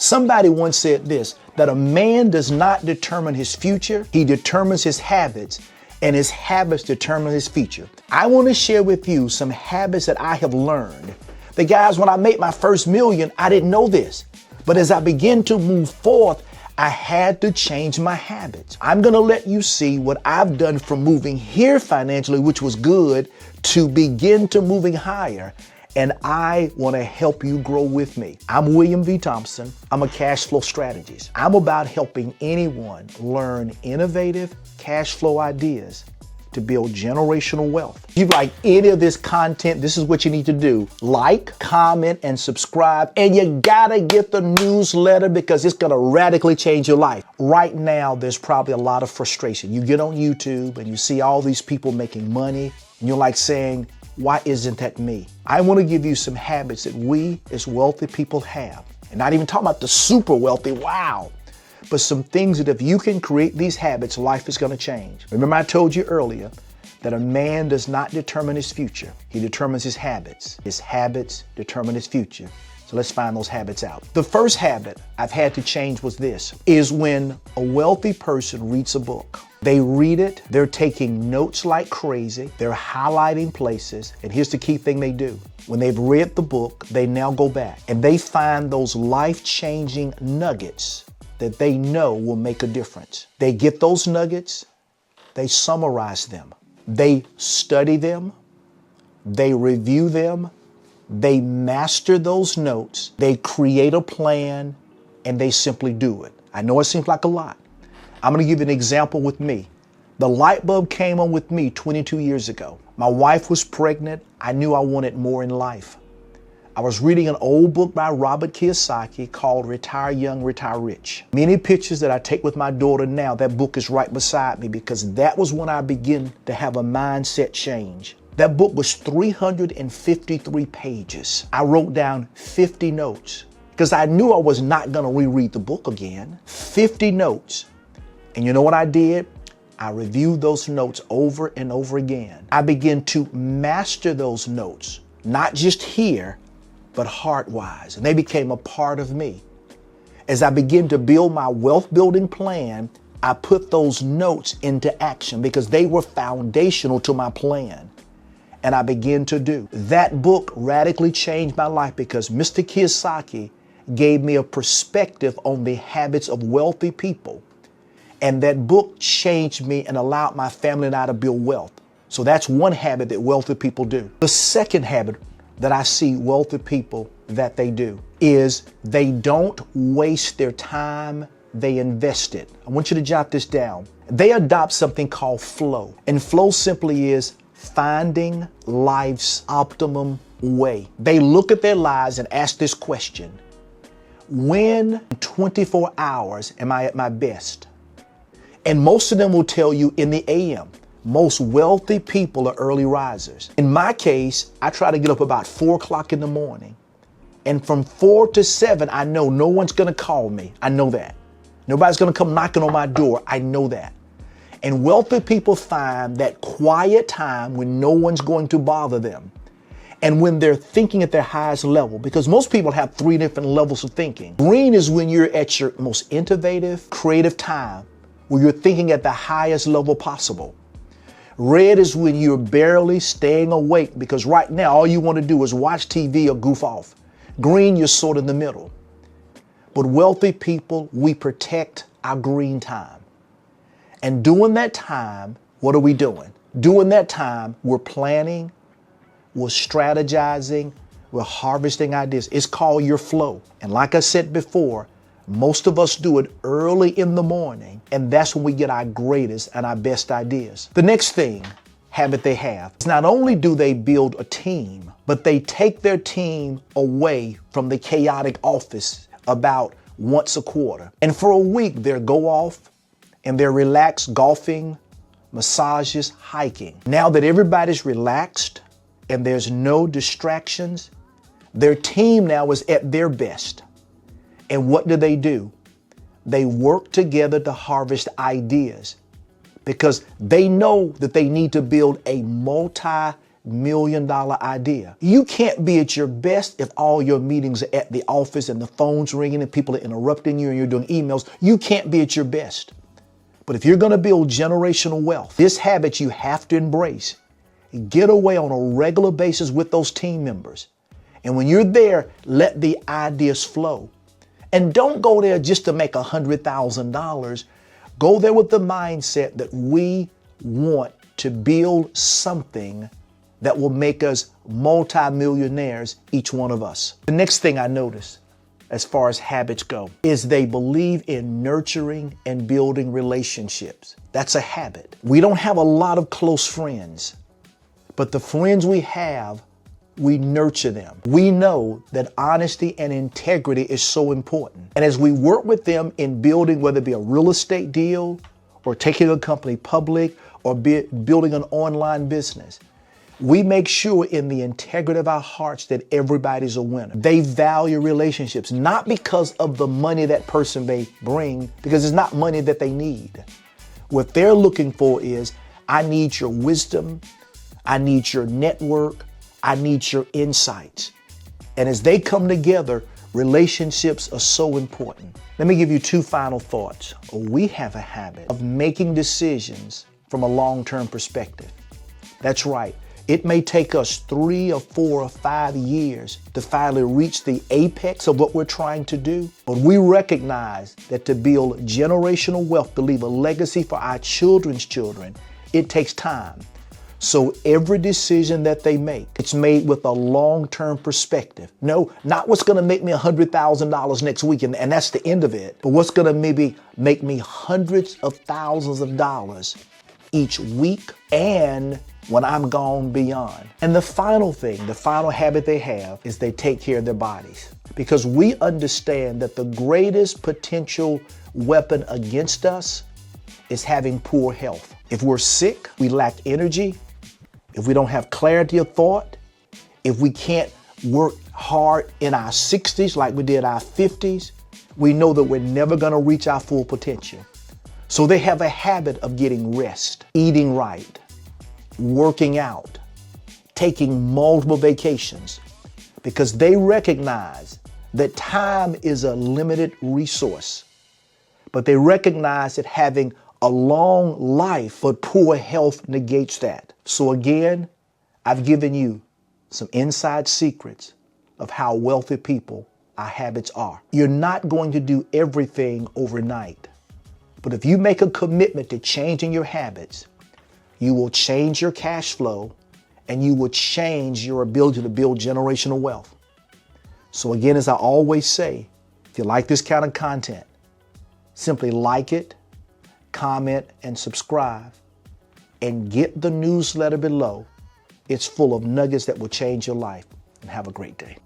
Somebody once said this, that a man does not determine his future, he determines his habits, and his habits determine his future. I want to share with you some habits that I have learned. The guys, when I made my first million, I didn't know this. But as I begin to move forth, I had to change my habits. I'm going to let you see what I've done from moving here financially, which was good, to begin to moving higher. And I want to help you grow with me. I'm William V. Thompson. I'm a cash flow strategist. I'm about helping anyone learn innovative cash flow ideas to build generational wealth. If you like any of this content, this is what you need to do. Like, comment, and subscribe. And you gotta get the newsletter because it's gonna radically change your life. Right now, there's probably a lot of frustration. You get on YouTube and you see all these people making money, and you're like saying, why isn't that me? I want to give you some habits that we as wealthy people have. And not even talking about the super wealthy, wow. But some things that if you can create these habits, life is going to change. Remember I told you earlier that a man does not determine his future. He determines his habits. His habits determine his future. So let's find those habits out. The first habit I've had to change was this, is when a wealthy person reads a book. They read it, they're taking notes like crazy, they're highlighting places, and here's the key thing they do. When they've read the book, they now go back and they find those life-changing nuggets that they know will make a difference. They get those nuggets, they summarize them, they study them, they review them, they master those notes, they create a plan, and they simply do it. I know it seems like a lot. I'm going to give you an example with me. The light bulb came on with me 22 years ago. My wife was pregnant. I knew I wanted more in life. I was reading an old book by Robert Kiyosaki called Retire Young, Retire Rich. Many pictures that I take with my daughter now, that book is right beside me because that was when I began to have a mindset change. That book was 353 pages. I wrote down 50 notes because I knew I was not going to reread the book again. 50 notes. And you know what I did? I reviewed those notes over and over again. I began to master those notes, not just here, but heart-wise. And they became a part of me. As I began to build my wealth building plan, I put those notes into action because they were foundational to my plan. And I began to do. That book radically changed my life because Mr. Kiyosaki gave me a perspective on the habits of wealthy people. And that book changed me and allowed my family and I to build wealth. So that's one habit that wealthy people do. The second habit that I see wealthy people that they do is they don't waste their time, they invest it. I want you to jot this down. They adopt something called flow. And flow simply is finding life's optimum way. They look at their lives and ask this question: when in 24 hours am I at my best? And most of them will tell you in the AM. Most wealthy people are early risers. In my case, I try to get up about 4 o'clock in the morning. And from 4 to 7, I know no one's going to call me. I know that. Nobody's going to come knocking on my door. I know that. And wealthy people find that quiet time when no one's going to bother them. And when they're thinking at their highest level, because most people have 3 different levels of thinking. Green is when you're at your most innovative, creative time, where you're thinking at the highest level possible. Red is when you're barely staying awake because right now all you want to do is watch TV or goof off. Green, you're sort of in the middle. But wealthy people, we protect our green time. And during that time, what are we doing? During that time, we're planning, we're strategizing, we're harvesting ideas. It's called your flow. And like I said before, most of us do it early in the morning, and that's when we get our greatest and our best ideas. The next habit they have is not only do they build a team, but they take their team away from the chaotic office about once a quarter. And for a week, they'll go off and they're relaxed golfing, massages, hiking. Now that everybody's relaxed and there's no distractions, their team now is at their best. And what do? They work together to harvest ideas because they know that they need to build a multi $100 million idea. You can't be at your best if all your meetings are at the office and the phone's ringing and people are interrupting you and you're doing emails. You can't be at your best. But if you're going to build generational wealth, this habit you have to embrace. Get away on a regular basis with those team members. And when you're there, let the ideas flow. And don't go there just to make $100,000. Go there with the mindset that we want to build something that will make us multi-millionaires, each one of us. The next thing I notice as far as habits go is they believe in nurturing and building relationships. That's a habit. We don't have a lot of close friends, but the friends we have, we nurture them. We know that honesty and integrity is so important. And as we work with them in building, whether it be a real estate deal or taking a company public or building an online business, we make sure in the integrity of our hearts that everybody's a winner. They value relationships, not because of the money that person may bring, because it's not money that they need. What they're looking for is, I need your wisdom, I need your network, I need your insights. And as they come together, relationships are so important. Let me give you two final thoughts. We have a habit of making decisions from a long-term perspective. That's right. It may take us 3 or 4 or 5 years to finally reach the apex of what we're trying to do. But we recognize that to build generational wealth, to leave a legacy for our children's children, it takes time. So every decision that they make, it's made with a long-term perspective. No, not what's going to make me $100,000 next week, and that's the end of it, but what's going to maybe make me hundreds of thousands of dollars each week and when I'm gone beyond. And the final thing, the final habit they have is they take care of their bodies. Because we understand that the greatest potential weapon against us is having poor health. If we're sick, we lack energy, if we don't have clarity of thought, if we can't work hard in our 60s like we did our 50s, we know that we're never going to reach our full potential. So they have a habit of getting rest, eating right, working out, taking multiple vacations, because they recognize that time is a limited resource. But they recognize that having a long life but poor health negates that. So again, I've given you some inside secrets of how wealthy people our habits are. You're not going to do everything overnight. But if you make a commitment to changing your habits, you will change your cash flow and you will change your ability to build generational wealth. So again, as I always say, if you like this kind of content, simply like it, comment, and subscribe, and get the newsletter below. It's full of nuggets that will change your life. And have a great day.